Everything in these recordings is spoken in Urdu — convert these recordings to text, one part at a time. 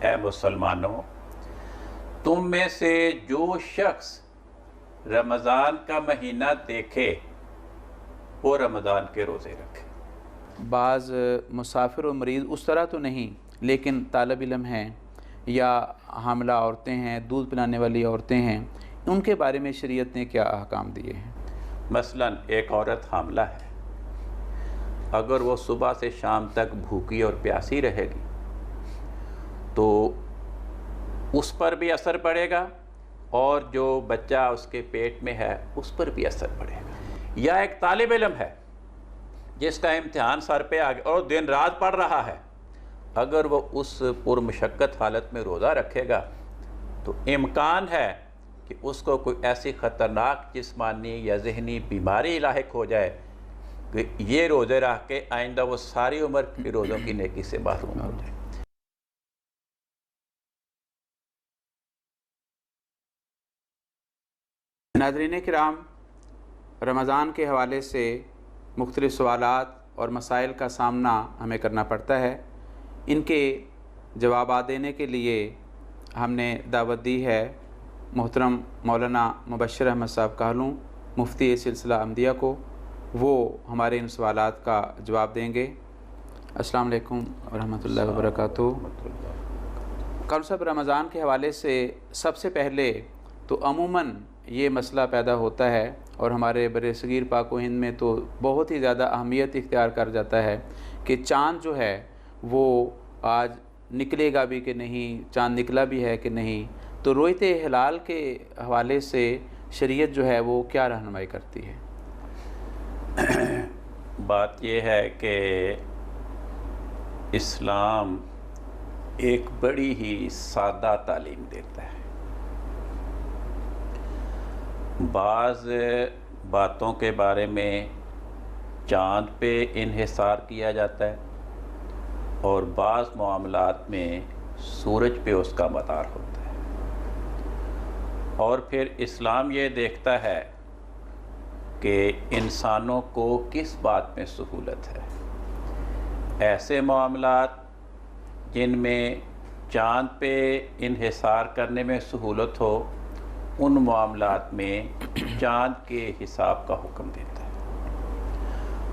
اے مسلمانوں، تم میں سے جو شخص رمضان کا مہینہ دیکھے وہ رمضان کے روزے رکھے۔ بعض مسافر و مریض اس طرح تو نہیں، لیکن طالب علم ہیں یا حاملہ عورتیں ہیں، دودھ پلانے والی عورتیں ہیں، ان کے بارے میں شریعت نے کیا احکام دیے ہیں؟ مثلاً ایک عورت حاملہ ہے، اگر وہ صبح سے شام تک بھوکی اور پیاسی رہے گی تو اس پر بھی اثر پڑے گا، اور جو بچہ اس کے پیٹ میں ہے اس پر بھی اثر پڑے گا۔ یا ایک طالب علم ہے جس کا امتحان سر پہ آ گیا اور دن رات پڑھ رہا ہے، اگر وہ اس پرمشقت حالت میں روزہ رکھے گا تو امکان ہے کہ اس کو کوئی ایسی خطرناک جسمانی یا ذہنی بیماری لاحق ہو جائے کہ یہ روزے رکھ کے آئندہ وہ ساری عمر کی روزوں کی نیکی سے محروم ہو جائے۔ ناظرین کرام، رمضان کے حوالے سے مختلف سوالات اور مسائل کا سامنا ہمیں کرنا پڑتا ہے۔ ان کے جوابات دینے کے لیے ہم نے دعوت دی ہے محترم مولانا مبشر احمد صاحب کہلوں، مفتی سلسلہ احمدیہ کو۔ وہ ہمارے ان سوالات کا جواب دیں گے۔ السلام علیکم ورحمۃ اللہ وبرکاتہ۔ کہلوں صاحب، رمضان کے حوالے سے سب سے پہلے تو عموماً یہ مسئلہ پیدا ہوتا ہے، اور ہمارے بر صغیر پاک و ہند میں تو بہت ہی زیادہ اہمیت اختیار کر جاتا ہے کہ چاند جو ہے وہ آج نکلے گا بھی کہ نہیں، چاند نکلا بھی ہے کہ نہیں۔ تو رؤیت ہلال کے حوالے سے شریعت جو ہے وہ کیا رہنمائی کرتی ہے؟ بات یہ ہے کہ اسلام ایک بڑی ہی سادہ تعلیم دیتا ہے۔ بعض باتوں کے بارے میں چاند پہ انحصار کیا جاتا ہے، اور بعض معاملات میں سورج پہ اس کا مدار ہوتا ہے، اور پھر اسلام یہ دیکھتا ہے کہ انسانوں کو کس بات میں سہولت ہے۔ ایسے معاملات جن میں چاند پہ انحصار کرنے میں سہولت ہو، ان معاملات میں چاند کے حساب کا حکم دیتا ہے،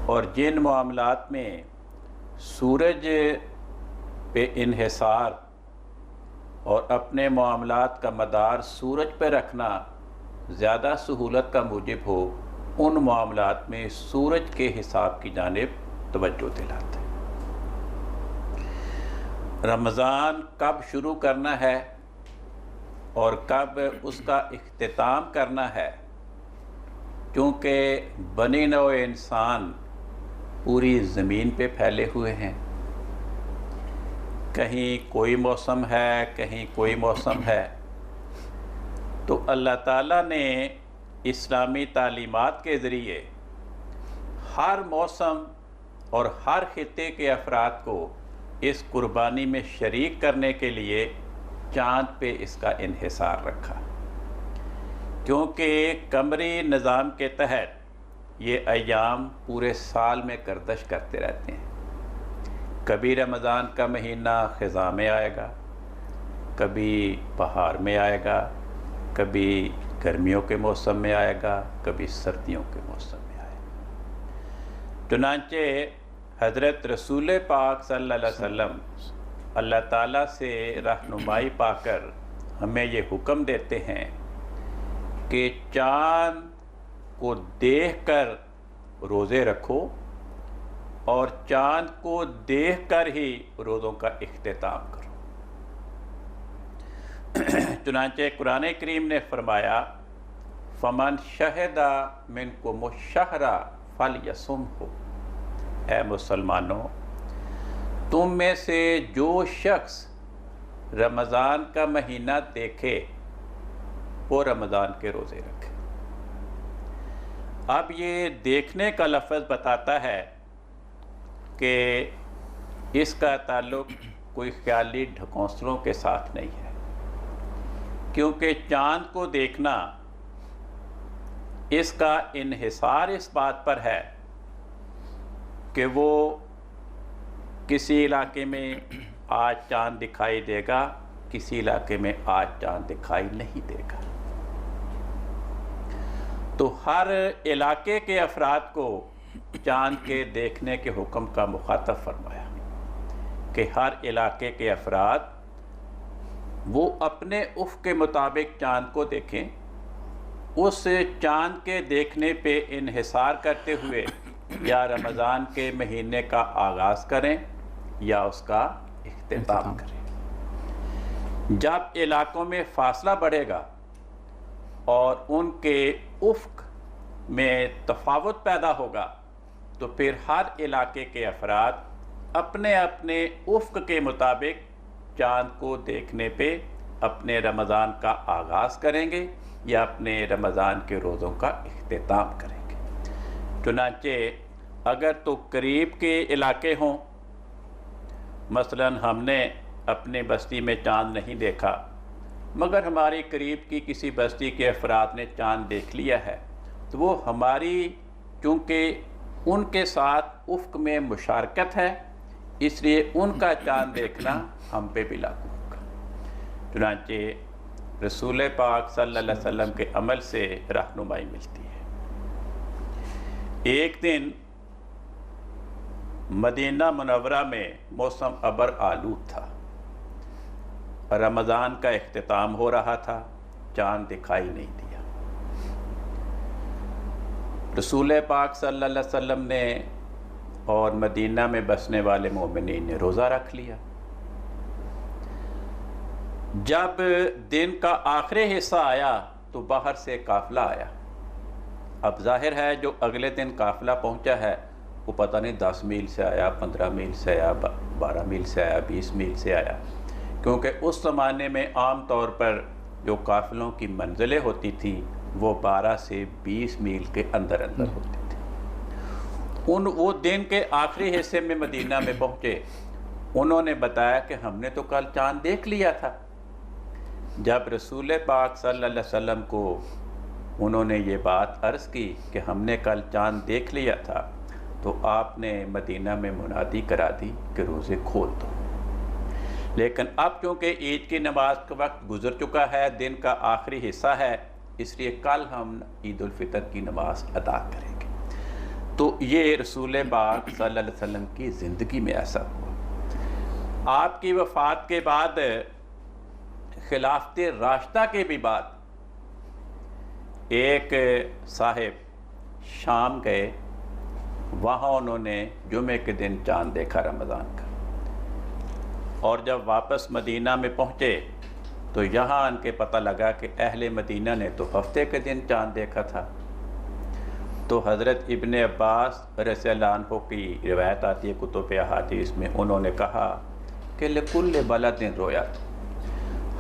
اور جن معاملات میں سورج پہ انحصار اور اپنے معاملات کا مدار سورج پہ رکھنا زیادہ سہولت کا موجب ہو، ان معاملات میں سورج کے حساب کی جانب توجہ دلاتا ہے۔ رمضان کب شروع کرنا ہے اور کب اس کا اختتام کرنا ہے، کیونکہ بنی نوع انسان پوری زمین پہ پھیلے ہوئے ہیں، کہیں کوئی موسم ہے، کہیں کوئی موسم ہے، تو اللہ تعالیٰ نے اسلامی تعلیمات کے ذریعے ہر موسم اور ہر خطے کے افراد کو اس قربانی میں شریک کرنے کے لیے چاند پہ اس کا انحصار رکھا، کیونکہ قمری نظام کے تحت یہ ایام پورے سال میں گردش کرتے رہتے ہیں۔ کبھی رمضان کا مہینہ خزاں میں آئے گا، کبھی بہار میں آئے گا، کبھی گرمیوں کے موسم میں آئے گا، کبھی سردیوں کے موسم میں آئے گا۔ چنانچہ حضرت رسول پاک صلی اللہ علیہ وسلم اللہ تعالیٰ سے رہنمائی پا کر ہمیں یہ حکم دیتے ہیں کہ چاند کو دیکھ کر روزے رکھو، اور چاند کو دیکھ کر ہی روزوں کا اختتام کرو۔ چنانچہ قرآن کریم نے فرمایا فَمَنْ شَهِدَ مِنْكُمُ الشَّهْرَ فَلْيَصُمْهُ، اے مسلمانوں، تم میں سے جو شخص رمضان کا مہینہ دیکھے وہ رمضان کے روزے رکھے۔ اب یہ دیکھنے کا لفظ بتاتا ہے کہ اس کا تعلق کوئی خیالی ڈھکوسلوں کے ساتھ نہیں ہے، کیونکہ چاند کو دیکھنا اس کا انحصار اس بات پر ہے کہ وہ کسی علاقے میں آج چاند دکھائی دے گا، کسی علاقے میں آج چاند دکھائی نہیں دے گا۔ تو ہر علاقے کے افراد کو چاند کے دیکھنے کے حکم کا مخاطب فرمایا کہ ہر علاقے کے افراد وہ اپنے افق کے مطابق چاند کو دیکھیں، اس چاند کے دیکھنے پہ انحصار کرتے ہوئے یا رمضان کے مہینے کا آغاز کریں یا اس کا اختتام کریں۔ جب علاقوں میں فاصلہ بڑھے گا اور ان کے افق میں تفاوت پیدا ہوگا تو پھر ہر علاقے کے افراد اپنے اپنے افق کے مطابق چاند کو دیکھنے پہ اپنے رمضان کا آغاز کریں گے یا اپنے رمضان کے روزوں کا اختتام کریں گے۔ چنانچہ اگر تو قریب کے علاقے ہوں، مثلاً ہم نے اپنے بستی میں چاند نہیں دیکھا مگر ہماری قریب کی کسی بستی کے افراد نے چاند دیکھ لیا ہے، تو وہ ہماری چونکہ ان کے ساتھ افق میں مشارکت ہے، اس لیے ان کا چاند دیکھنا ہم پہ بھی لاگو ہوگا۔ چنانچہ رسول پاک صلی اللہ علیہ وسلم کے عمل سے رہنمائی ملتی ہے۔ ایک دن مدینہ منورہ میں موسم ابر آلود تھا، رمضان کا اختتام ہو رہا تھا، چاند دکھائی نہیں دیا۔ رسول پاک صلی اللہ علیہ وسلم نے اور مدینہ میں بسنے والے مومنین نے روزہ رکھ لیا۔ جب دن کا آخری حصہ آیا تو باہر سے قافلہ آیا۔ اب ظاہر ہے جو اگلے دن قافلہ پہنچا ہے وہ پتہ نہیں 10 میل سے آیا، 15 میل سے آیا، 12 میل سے آیا، 20 میل سے آیا، کیونکہ اس زمانے میں عام طور پر جو قافلوں کی منزلیں ہوتی تھیں وہ 12 سے 20 میل کے اندر ہوتی تھی۔ وہ دن کے آخری حصے میں مدینہ میں پہنچے، انہوں نے بتایا کہ ہم نے تو کل چاند دیکھ لیا تھا۔ جب رسول پاک صلی اللہ علیہ وسلم کو انہوں نے یہ بات عرض کی کہ ہم نے کل چاند دیکھ لیا تھا تو آپ نے مدینہ میں منادی کرا دی کہ روزے کھول دو۔ لیکن اب چونکہ عید کی نماز کا وقت گزر چکا ہے، دن کا آخری حصہ ہے، اس لیے کل ہم عید الفطر کی نماز ادا کریں گے۔ تو یہ رسول پاک صلی اللہ علیہ وسلم کی زندگی میں ایسا ہوا۔ آپ کی وفات کے بعد خلافت راشدہ کے بھی بعد ایک صاحب شام گئے، وہاں انہوں نے جمعے کے دن چاند دیکھا رمضان کا، اور جب واپس مدینہ میں پہنچے تو یہاں ان کے پتہ لگا کہ اہل مدینہ نے تو ہفتے کے دن چاند دیکھا تھا۔ تو حضرت ابن عباس رضی اللہ عنہ کی روایت آتی ہے کتب احادیث میں، انہوں نے کہا کہ لکل بلد رؤیت،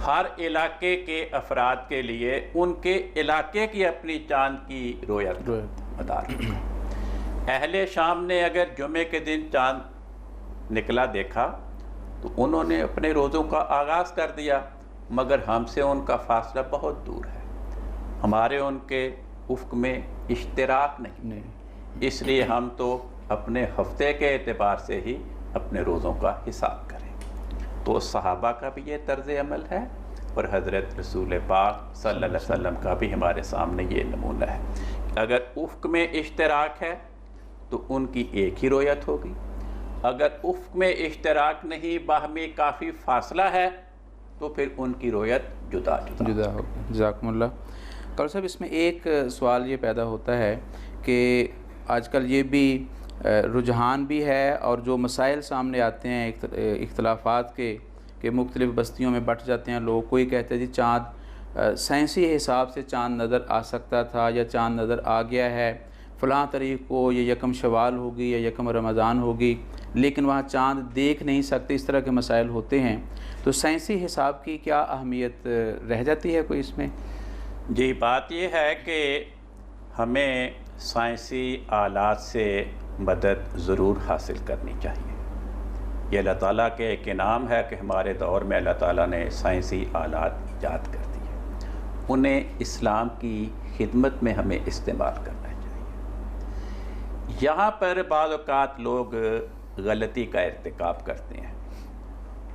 ہر علاقے کے افراد کے لیے ان کے علاقے کی اپنی چاند کی رؤیت مدار ہوگا۔ اہل شام نے اگر جمعے کے دن چاند نکلا دیکھا تو انہوں نے اپنے روزوں کا آغاز کر دیا، مگر ہم سے ان کا فاصلہ بہت دور ہے، ہمارے ان کے افق میں اشتراک نہیں، اس لیے ہم تو اپنے ہفتے کے اعتبار سے ہی اپنے روزوں کا حساب کریں۔ تو صحابہ کا بھی یہ طرز عمل ہے اور حضرت رسول پاک صلی اللہ علیہ وسلم کا بھی ہمارے سامنے یہ نمونہ ہے۔ اگر افق میں اشتراک ہے تو ان کی ایک ہی رؤیت ہوگی، اگر افق میں اشتراک نہیں، باہمی کافی فاصلہ ہے، تو پھر ان کی رؤیت جدا ہوگی۔ جزاکم اللہ۔ قاری صاحب، اس میں ایک سوال یہ پیدا ہوتا ہے کہ آج کل یہ بھی رجحان بھی ہے اور جو مسائل سامنے آتے ہیں اختلافات کے کہ مختلف بستیوں میں بٹ جاتے ہیں لوگ، کوئی کہتے ہیں جی چاند سائنسی حساب سے چاند نظر آ سکتا تھا یا چاند نظر آ گیا ہے فلاں تاریخ کو، یہ یکم شوال ہوگی یا یکم رمضان ہوگی، لیکن وہاں چاند دیکھ نہیں سکتے، اس طرح کے مسائل ہوتے ہیں، تو سائنسی حساب کی کیا اہمیت رہ جاتی ہے کوئی اس میں؟ جی، بات یہ ہے کہ ہمیں سائنسی آلات سے مدد ضرور حاصل کرنی چاہیے۔ یہ اللہ تعالیٰ کے ایک انعام ہے کہ ہمارے دور میں اللہ تعالیٰ نے سائنسی آلات ایجاد کر دیے، انہیں اسلام کی خدمت میں ہمیں استعمال کرنا چاہیے۔ یہاں پر بعض اوقات لوگ غلطی کا ارتکاب کرتے ہیں،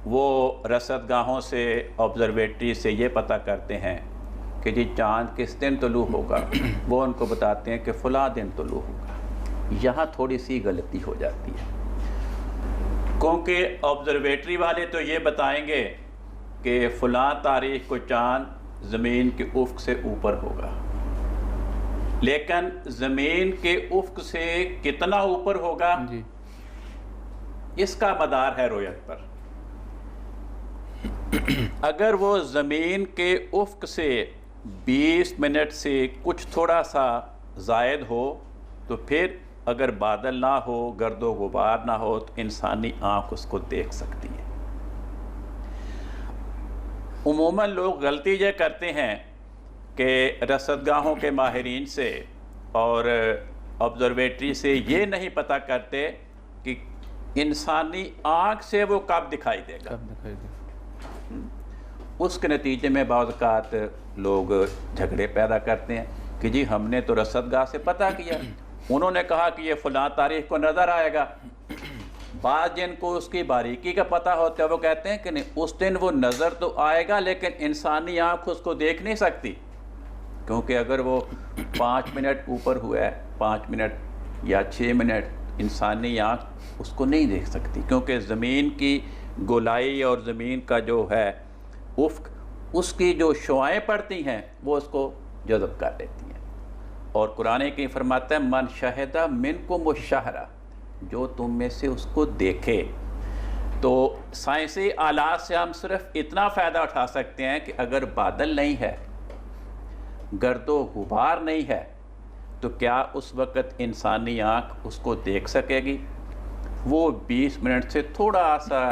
وہ رصدگاہوں سے آبزرویٹری سے یہ پتہ کرتے ہیں کہ جی چاند کس دن طلوع ہوگا، وہ ان کو بتاتے ہیں کہ فلاں دن طلوع ہوگا۔ یہاں تھوڑی سی غلطی ہو جاتی ہے، کیونکہ آبزرویٹری والے تو یہ بتائیں گے کہ فلاں تاریخ کو چاند زمین کے افق سے اوپر ہوگا، لیکن زمین کے افق سے کتنا اوپر ہوگا جی اس کا مدار ہے رویت پر۔ اگر وہ زمین کے افق سے 20 منٹ سے کچھ تھوڑا سا زائد ہو تو پھر اگر بادل نہ ہو، گرد و غبار نہ ہو، تو انسانی آنکھ اس کو دیکھ سکتی ہے۔ عموماً لوگ غلطی یہ کرتے ہیں کہ رصدگاہوں کے ماہرین سے اور آبزرویٹری سے یہ نہیں پتہ کرتے کہ انسانی آنکھ سے وہ کب دکھائی دے گا۔ کب دکھائی دے؟ اس کے نتیجے میں بعض اوقات لوگ جھگڑے پیدا کرتے ہیں کہ جی ہم نے تو رصدگاہ سے پتہ کیا، انہوں نے کہا کہ یہ فلاں تاریخ کو نظر آئے گا۔ بعض جن کو اس کی باریکی کا پتہ ہوتا ہے وہ کہتے ہیں کہ نہیں، اس دن وہ نظر تو آئے گا لیکن انسانی آنکھ اس کو دیکھ نہیں سکتی، کیونکہ اگر وہ 5 منٹ اوپر ہوا ہے، 5 منٹ یا 6 منٹ، انسانی آنکھ اس کو نہیں دیکھ سکتی، کیونکہ زمین کی گولائی اور زمین کا جو ہے افق، اس کی جو شعاعیں پڑتی ہیں وہ اس کو جذب کر لیتی ہیں۔ اور قرآن کی فرماتا ہے من شہدہ منکم الشہرہ، جو تم میں سے اس کو دیکھے۔ تو سائنسی آلات سے ہم صرف اتنا فائدہ اٹھا سکتے ہیں کہ اگر بادل نہیں ہے، گرد و غبار نہیں ہے، تو کیا اس وقت انسانی آنکھ اس کو دیکھ سکے گی؟ وہ 20 منٹ سے تھوڑا سا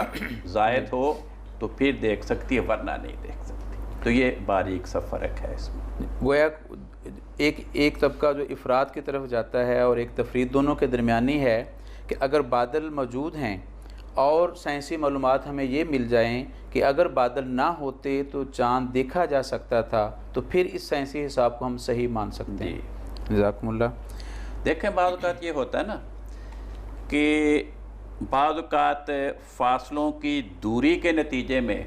زائد ہو تو پھر دیکھ سکتی ہے، ورنہ نہیں دیکھ سکتی۔ تو یہ باریک سا فرق ہے اس میں۔ گویا ایک طبقہ جو افراد کی طرف جاتا ہے اور ایک تفرید، دونوں کے درمیانی ہے کہ اگر بادل موجود ہیں اور سائنسی معلومات ہمیں یہ مل جائیں کہ اگر بادل نہ ہوتے تو چاند دیکھا جا سکتا تھا، تو پھر اس سائنسی حساب کو ہم صحیح مان سکتے ہیں۔ جزاکم اللہ۔ دیکھیں بعض اوقات یہ ہوتا ہے نا کہ بعض اوقات فاصلوں کی دوری کے نتیجے میں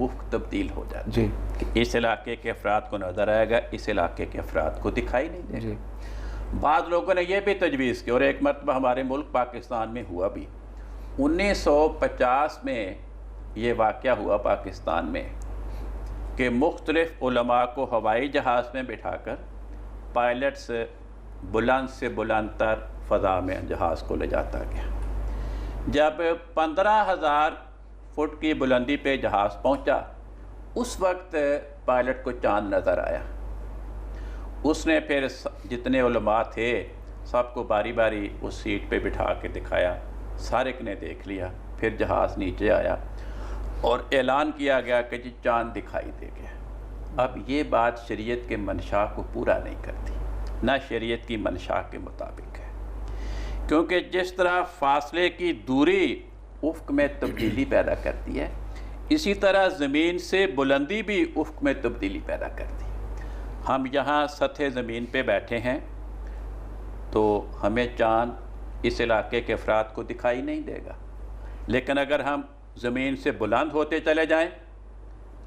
افق تبدیل ہو جاتا ہے، جی کہ اس علاقے کے افراد کو نظر آئے گا، اس علاقے کے افراد کو دکھائی نہیں دے گا۔ جی بعض لوگوں نے یہ بھی تجویز کی، اور ایک مرتبہ ہمارے ملک پاکستان میں ہوا بھی، 1950 میں یہ واقعہ ہوا پاکستان میں کہ مختلف علماء کو ہوائی جہاز میں بٹھا کر پائلٹس بلند سے بلند تر فضا میں جہاز کو لے جاتا گیا۔ جب 15,000 فٹ کی بلندی پہ جہاز پہنچا، اس وقت پائلٹ کو چاند نظر آیا۔ اس نے پھر جتنے علماء تھے سب کو باری باری اس سیٹ پہ بٹھا کے دکھایا، سارے نے دیکھ لیا۔ پھر جہاز نیچے آیا اور اعلان کیا گیا کہ جی چاند دکھائی دے گیا۔ اب یہ بات شریعت کے منشا کو پورا نہیں کرتی، نہ شریعت کی منشا کے مطابق ہے، کیونکہ جس طرح فاصلے کی دوری افق میں تبدیلی پیدا کرتی ہے، اسی طرح زمین سے بلندی بھی افق میں تبدیلی پیدا کرتی ہے۔ ہم یہاں سطح زمین پہ بیٹھے ہیں تو ہمیں چاند اس علاقے کے افراد کو دکھائی نہیں دے گا، لیکن اگر ہم زمین سے بلند ہوتے چلے جائیں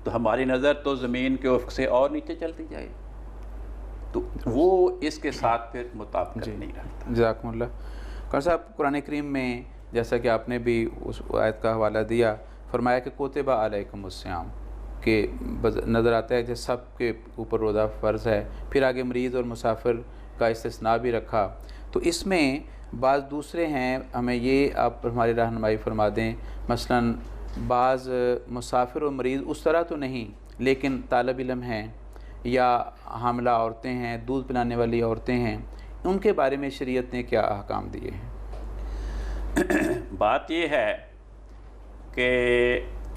تو ہماری نظر تو زمین کے افق سے اور نیچے چلتی جائے، تو وہ اس کے ساتھ پھر مطابقت نہیں رکھتا۔ جزاکم اللہ۔ قاری صاحب، قرآن کریم میں جیسا کہ آپ نے بھی اس آیت کا حوالہ دیا، فرمایا کہ کوتبہ علیکم الصیام، کہ نظر آتا ہے کہ سب کے اوپر روزہ فرض ہے۔ پھر آگے مریض اور مسافر کا استثناء بھی رکھا۔ تو اس میں بعض دوسرے ہیں، ہمیں یہ آپ ہماری رہنمائی فرما دیں، مثلا بعض مسافر اور مریض اس طرح تو نہیں، لیکن طالب علم ہیں یا حاملہ عورتیں ہیں، دودھ پلانے والی عورتیں ہیں، ان کے بارے میں شریعت نے کیا احکام دیے ہیں؟ بات یہ ہے کہ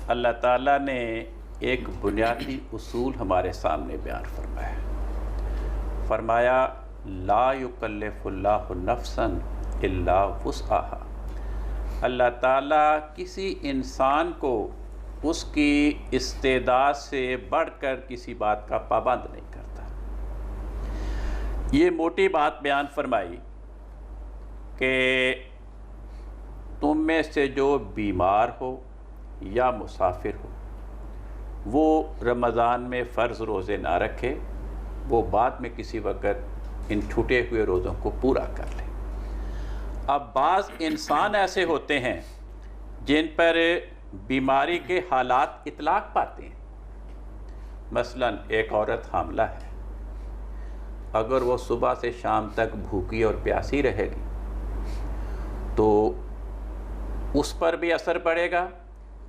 اللہ تعالیٰ نے ایک بنیادی اصول ہمارے سامنے بیان فرمایا لا یکلف اللہ نفسا الا وسعہا۔ اللہ تعالیٰ کسی انسان کو اس کی استعداد سے بڑھ کر کسی بات کا پابند نہیں کرتا۔ یہ موٹی بات بیان فرمائی کہ تم میں سے جو بیمار ہو یا مسافر ہو وہ رمضان میں فرض روزے نہ رکھے، وہ بعد میں کسی وقت ان چھوٹے ہوئے روزوں کو پورا کر لے۔ اب بعض انسان ایسے ہوتے ہیں جن پر بیماری کے حالات اطلاق پاتے ہیں۔ مثلاً ایک عورت حاملہ ہے، اگر وہ صبح سے شام تک بھوکی اور پیاسی رہے گی تو اس پر بھی اثر پڑے گا،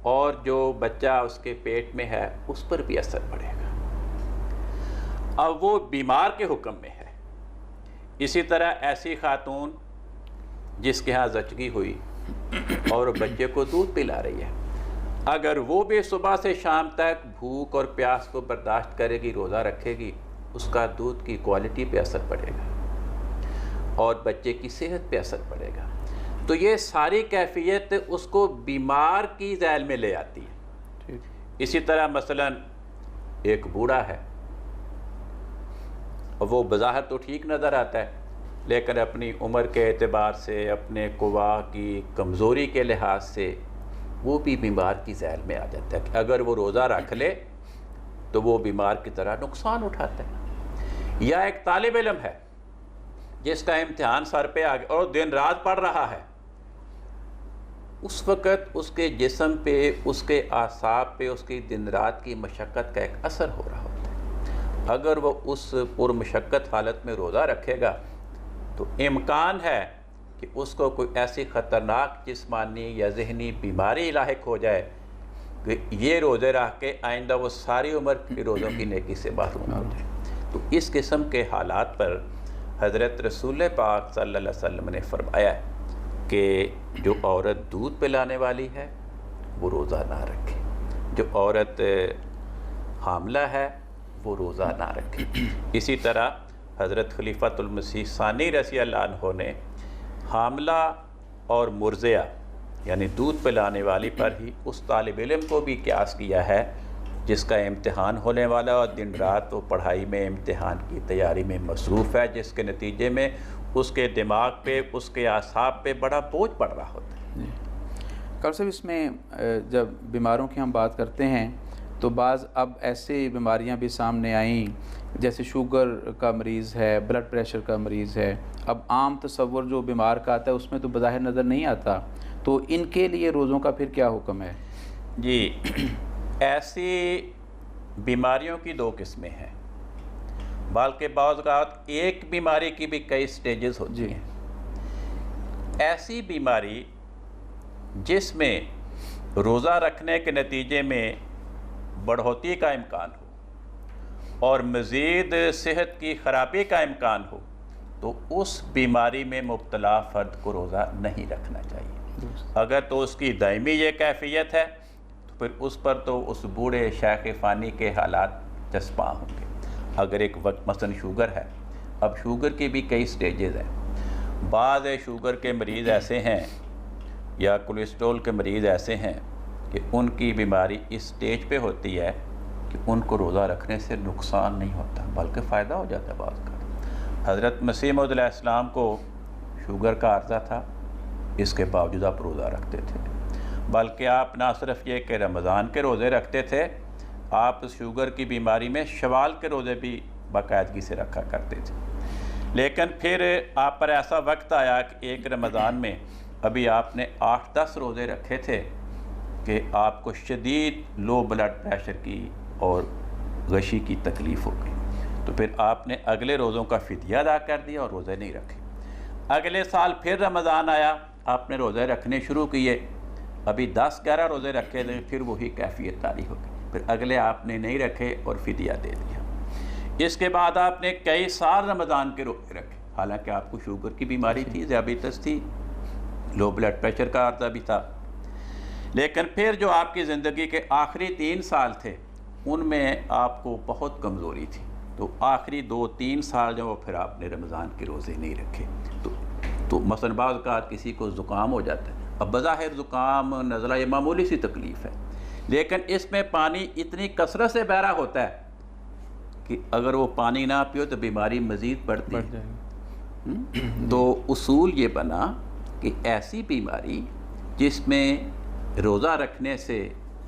اور جو بچہ اس کے پیٹ میں ہے اس پر بھی اثر پڑے گا۔ اب وہ بیمار کے حکم میں ہے۔ اسی طرح ایسی خاتون جس کے ہاں زچگی ہوئی اور بچے کو دودھ پلا رہی ہے، اگر وہ بھی صبح سے شام تک بھوک اور پیاس کو برداشت کرے گی، روزہ رکھے گی، اس کا دودھ کی کوالٹی پہ اثر پڑے گا اور بچے کی صحت پہ اثر پڑے گا۔ تو یہ ساری کیفیت اس کو بیمار کی ذیل میں لے آتی ہے۔ اسی طرح مثلاً ایک بوڑھا ہے، وہ بظاہر تو ٹھیک نظر آتا ہے، لیکن اپنی عمر کے اعتبار سے، اپنے قوا کی کمزوری کے لحاظ سے وہ بھی بیمار کی ذیل میں آ جاتا ہے کہ اگر وہ روزہ رکھ لے تو وہ بیمار کی طرح نقصان اٹھاتا ہے۔ یا ایک طالب علم ہے جس کا امتحان سر پہ آ گیا اور دن رات پڑھ رہا ہے، اس وقت اس کے جسم پہ، اس کے اعصاب پہ، اس کی دن رات کی مشقت کا ایک اثر ہو رہا ہوتا ہے۔ اگر وہ اس پرمشقت حالت میں روزہ رکھے گا تو امکان ہے کہ اس کو کوئی ایسی خطرناک جسمانی یا ذہنی بیماری لاحق ہو جائے کہ یہ روزے رکھ کے آئندہ وہ ساری عمر کی روزوں کی نیکی سے محروم ہو جائے۔ تو اس قسم کے حالات پر حضرت رسول پاک صلی اللہ علیہ وسلم نے فرمایا ہے کہ جو عورت دودھ پلانے والی ہے وہ روزہ نہ رکھے، جو عورت حاملہ ہے وہ روزہ نہ رکھے۔ اسی طرح حضرت خلیفۃ المسیح ثانی رضی اللہ عنہ نے حاملہ اور مرضعہ یعنی دودھ پلانے والی پر ہی اس طالب علم کو بھی قیاس کیا ہے جس کا امتحان ہونے والا اور دن رات وہ پڑھائی میں، امتحان کی تیاری میں مصروف ہے، جس کے نتیجے میں اس کے دماغ پہ، اس کے اعصاب پہ بڑا بوجھ پڑ رہا ہوتا ہے۔ ڈاکٹر صاحب، اس میں جب بیماروں کی ہم بات کرتے ہیں تو بعض اب ایسی بیماریاں بھی سامنے آئیں جیسے شوگر کا مریض ہے، بلڈ پریشر کا مریض ہے۔ اب عام تصور جو بیمار کا آتا ہے اس میں تو بظاہر نظر نہیں آتا، تو ان کے لیے روزوں کا پھر کیا حکم ہے؟ جی، ایسی بیماریوں کی دو قسمیں ہیں، بلکہ بعض اوقات ایک بیماری کی بھی کئی سٹیجز ہوتی ہیں۔ ایسی بیماری جس میں روزہ رکھنے کے نتیجے میں بڑھوتی کا امکان ہو اور مزید صحت کی خرابی کا امکان ہو، تو اس بیماری میں مبتلا فرد کو روزہ نہیں رکھنا چاہیے۔ اگر تو اس کی دائمی یہ کیفیت ہے تو پھر اس پر تو اس بوڑھے شیخ فانی کے حالات چسپاں ہوں گے۔ اگر ایک وقت مثلا شوگر ہے، اب شوگر کی بھی کئی سٹیجز ہیں۔ بعض شوگر کے مریض ایسے ہیں یا کولیسٹرول کے مریض ایسے ہیں کہ ان کی بیماری اس سٹیج پہ ہوتی ہے کہ ان کو روزہ رکھنے سے نقصان نہیں ہوتا بلکہ فائدہ ہو جاتا ہے۔ بعض کا حضرت مسیح موعود علیہ السلام کو شوگر کا عارضہ تھا، اس کے باوجود آپ روزہ رکھتے تھے، بلکہ آپ نہ صرف یہ کہ رمضان کے روزے رکھتے تھے، آپ شوگر کی بیماری میں شوال کے روزے بھی باقاعدگی سے رکھا کرتے تھے۔ لیکن پھر آپ پر ایسا وقت آیا کہ ایک رمضان میں ابھی آپ نے 8-10 روزے رکھے تھے کہ آپ کو شدید لو بلڈ پریشر کی اور غشی کی تکلیف ہو گئی، تو پھر آپ نے اگلے روزوں کا فدیہ ادا کر دیا اور روزے نہیں رکھے۔ اگلے سال پھر رمضان آیا، آپ نے روزے رکھنے شروع کیے، ابھی 10-11 روزے رکھے تھے، پھر وہی کیفیت طاری ہو گئی، پھر اگلے آپ نے نہیں رکھے اور فدیہ دے دیا۔ اس کے بعد آپ نے کئی سال رمضان کے روزے رکھے، حالانکہ آپ کو شوگر کی بیماری تھی، ذیابیطس تھی، لو بلڈ پریشر کا عارضہ بھی تھا۔ لیکن پھر جو آپ کی زندگی کے آخری 3 سال تھے ان میں آپ کو بہت کمزوری تھی، تو آخری 2-3 سال جو پھر آپ نے رمضان کے روزے نہیں رکھے۔ تو مثلا بعض اوقات کسی کو زکام ہو جاتا ہے، اب بظاہر زکام، نزلہ یہ معمولی سی تکلیف ہے، لیکن اس میں پانی اتنی کثرت سے بہرا ہوتا ہے کہ اگر وہ پانی نہ پیو تو بیماری مزید بڑھتی ہے۔ تو اصول یہ بنا کہ ایسی بیماری جس میں روزہ رکھنے سے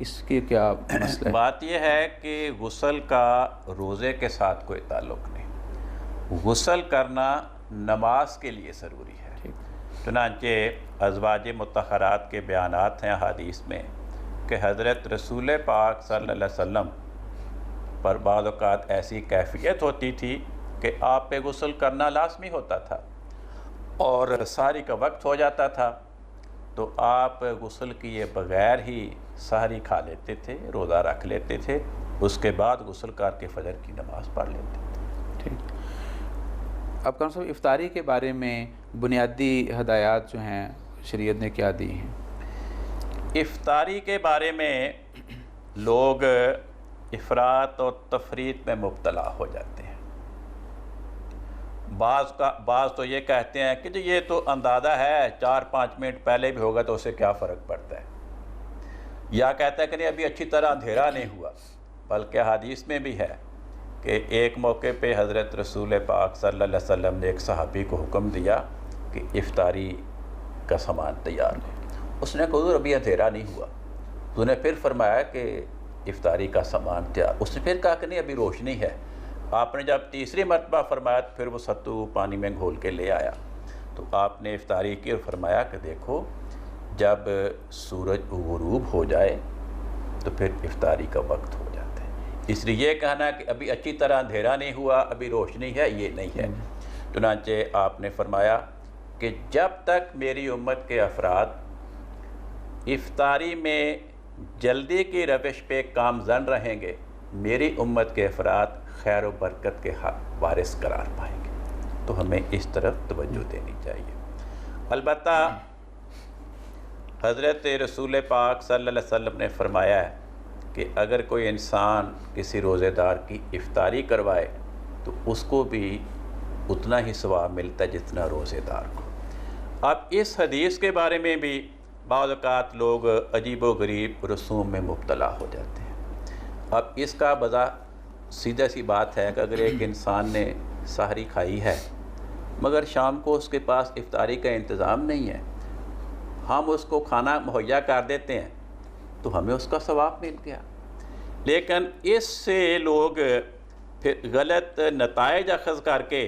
اس کی کیا مسئلہ ہے؟ بات یہ ہے کہ غسل کا روزے کے ساتھ کوئی تعلق نہیں، غسل کرنا نماز کے لیے ضروری ہے۔ چنانچہ ازواج مطہرات کے بیانات ہیں حدیث میں کہ حضرت رسول پاک صلی اللہ علیہ وسلم پر بعض اوقات ایسی کیفیت ہوتی تھی کہ آپ پہ غسل کرنا لازمی ہوتا تھا اور سحری کا وقت ہو جاتا تھا، تو آپ غسل کیے بغیر ہی سحری کھا لیتے تھے، روزہ رکھ لیتے تھے، اس کے بعد غسل کر کے فجر کی نماز پڑھ لیتے تھے۔ ٹھیک، اب کون صاحب افطاری کے بارے میں بنیادی ہدایات جو ہیں شریعت نے کیا دی ہیں؟ افطاری کے بارے میں لوگ افراط اور تفریط میں مبتلا ہو جاتے ہیں۔ بعض تو یہ کہتے ہیں کہ جی یہ تو اندازہ ہے، 4-5 منٹ پہلے بھی ہوگا تو اسے کیا فرق پڑتا ہے، یا کہتا ہے کہ نہیں ابھی اچھی طرح اندھیرا نہیں ہوا، بلکہ حدیث میں بھی ہے کہ ایک موقع پہ حضرت رسول پاک صلی اللہ علیہ وسلم نے ایک صحابی کو حکم دیا کہ افطاری کا سامان تیار ہو۔ اس نے کہا حضور ابھی اندھیرا نہیں ہوا، تو نے پھر فرمایا کہ افطاری کا سامان تیار۔ اس نے پھر کہا کہ نہیں ابھی روشنی ہے۔ آپ نے جب تیسری مرتبہ فرمایا تو پھر وہ ستو پانی میں گھول کے لے آیا، تو آپ نے افطاری کی اور فرمایا کہ دیکھو جب سورج غروب ہو جائے تو پھر افطاری کا وقت ہو جاتا ہے۔ اس لیے یہ کہنا کہ ابھی اچھی طرح اندھیرا نہیں ہوا، ابھی روشنی ہے، یہ نہیں ہے۔ چنانچہ آپ نے فرمایا کہ جب تک میری امت کے افراد افطاری میں جلدی کی روش پہ گامزن رہیں گے، میری امت کے افراد خیر و برکت کے وارث قرار پائیں گے۔ تو ہمیں اس طرف توجہ دینی چاہیے۔ البتہ حضرت رسول پاک صلی اللہ علیہ وسلم نے فرمایا ہے کہ اگر کوئی انسان کسی روزے دار کی افطاری کروائے تو اس کو بھی اتنا ہی ثواب ملتا ہے جتنا روزے دار کو۔ اب اس حدیث کے بارے میں بھی بعض اوقات لوگ عجیب و غریب رسوم میں مبتلا ہو جاتے ہیں۔ اب اس کا وضع سیدھا سی بات ہے کہ اگر ایک انسان نے سحری کھائی ہے مگر شام کو اس کے پاس افطاری کا انتظام نہیں ہے، ہم اس کو کھانا مہیا کر دیتے ہیں تو ہمیں اس کا ثواب مل گیا، لیکن اس سے لوگ پھر غلط نتائج اخذ کر کے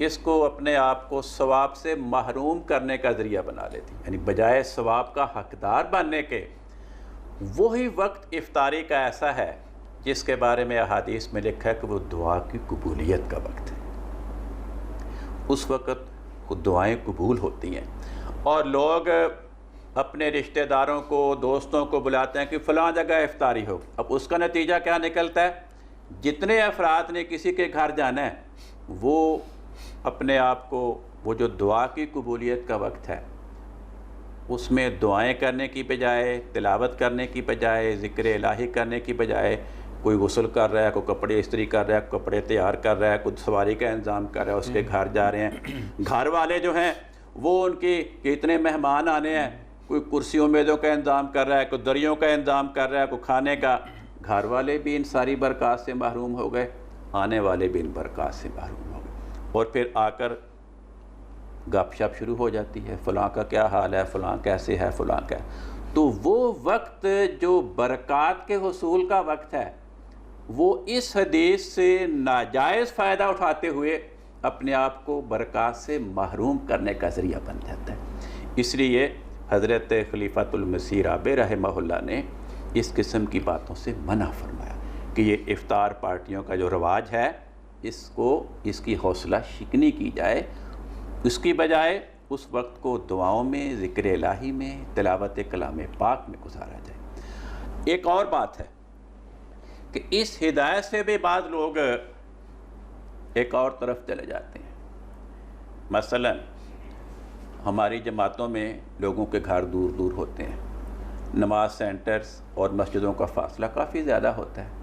اس کو اپنے آپ کو ثواب سے محروم کرنے کا ذریعہ بنا لیتی ہیں، یعنی بجائے ثواب کا حقدار بننے کے وہی وقت افطاری کا ایسا ہے جس کے بارے میں احادیث میں لکھا ہے کہ وہ دعا کی قبولیت کا وقت ہے۔ اس وقت دعائیں قبول ہوتی ہیں اور لوگ اپنے رشتہ داروں کو، دوستوں کو بلاتے ہیں کہ فلاں جگہ افطاری ہو۔ اب اس کا نتیجہ کیا نکلتا ہے؟ جتنے افراد نے کسی کے گھر جانا ہے وہ اپنے آپ کو وہ جو دعا کی قبولیت کا وقت ہے اس میں دعائیں کرنے کی بجائے، تلاوت کرنے کی بجائے، ذکر الہی کرنے کی بجائے کوئی غسل کر رہا ہے، کوئی کپڑے استری کر رہا ہے، کپڑے تیار کر رہا ہے، کوئی سواری کا انتظام کر رہا ہے، اس کے گھر جا رہے ہیں۔ گھر والے جو ہیں وہ ان کی کتنے مہمان آنے ہیں، کوئی کرسیوں میزوں کا انتظام کر رہا ہے، کوئی دریوں کا انتظام کر رہا ہے، کوئی کھانے کا۔ گھر والے بھی ان ساری برکات سے محروم ہو گئے، آنے والے بھی ان برکات سے محروم ہو گئے، اور پھر آ کر گپ شپ شروع ہو جاتی ہے، فلاں کا کیا حال ہے، فلاں کیسے ہے، فلاں کیا ہے۔ تو وہ وقت جو برکات کے حصول کا وقت ہے وہ اس حدیث سے ناجائز فائدہ اٹھاتے ہوئے اپنے آپ کو برکات سے محروم کرنے کا ذریعہ بن جاتا ہے۔ اس لیے حضرت خلیفۃ المسیح رابع رحمہ اللہ نے اس قسم کی باتوں سے منع فرمایا کہ یہ افطار پارٹیوں کا جو رواج ہے اس کی حوصلہ شکنی کی جائے، اس کی بجائے اس وقت کو دعاؤں میں، ذکر الہی میں، تلاوت کلام پاک میں گزارا جائے۔ ایک اور بات ہے کہ اس ہدایت سے بھی بعض لوگ ایک اور طرف چلے جاتے ہیں۔ مثلا ہماری جماعتوں میں لوگوں کے گھر دور دور ہوتے ہیں، نماز سینٹرز اور مسجدوں کا فاصلہ کافی زیادہ ہوتا ہے۔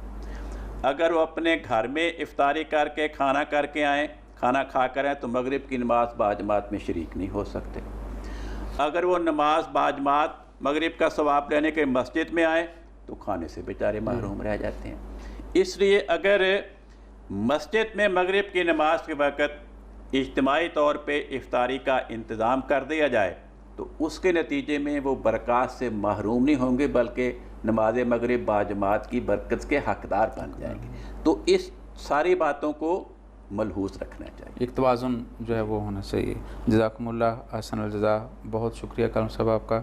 اگر وہ اپنے گھر میں افطاری کر کے کھانا کر کے آئیں، کھانا کھا کر آئیں تو مغرب کی نماز باجماعت میں شریک نہیں ہو سکتے۔ اگر وہ نماز باجماعت مغرب کا ثواب لینے کے مسجد میں آئیں تو کھانے سے بیچارے محروم رہ جاتے ہیں۔ اس لیے اگر مسجد میں مغرب کی نماز کے وقت اجتماعی طور پہ افطاری کا انتظام کر دیا جائے تو اس کے نتیجے میں وہ برکات سے محروم نہیں ہوں گے بلکہ نماز مغرب باجماعت کی برکت کے حقدار بن جائیں گے۔ تو اس ساری باتوں کو ملحوظ رکھنا چاہیے۔ ایک توازن جو ہے وہ ہونا چاہیے۔ جزاکم اللہ احسن الجزا، بہت شکریہ کالم صاحب آپ کا۔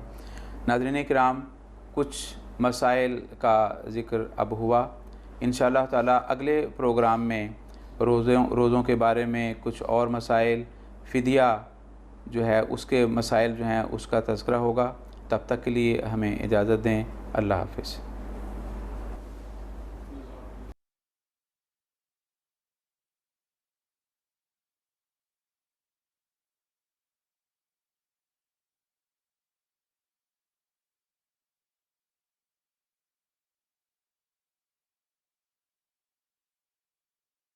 ناظرین کرام، کچھ مسائل کا ذکر اب ہوا، انشاءاللہ تعالی اگلے پروگرام میں روزوں کے بارے میں کچھ اور مسائل، فدیہ جو ہے اس کے مسائل جو ہیں اس کا تذکرہ ہوگا۔ تب تک کے لیے ہمیں اجازت دیں، اللہ حافظ۔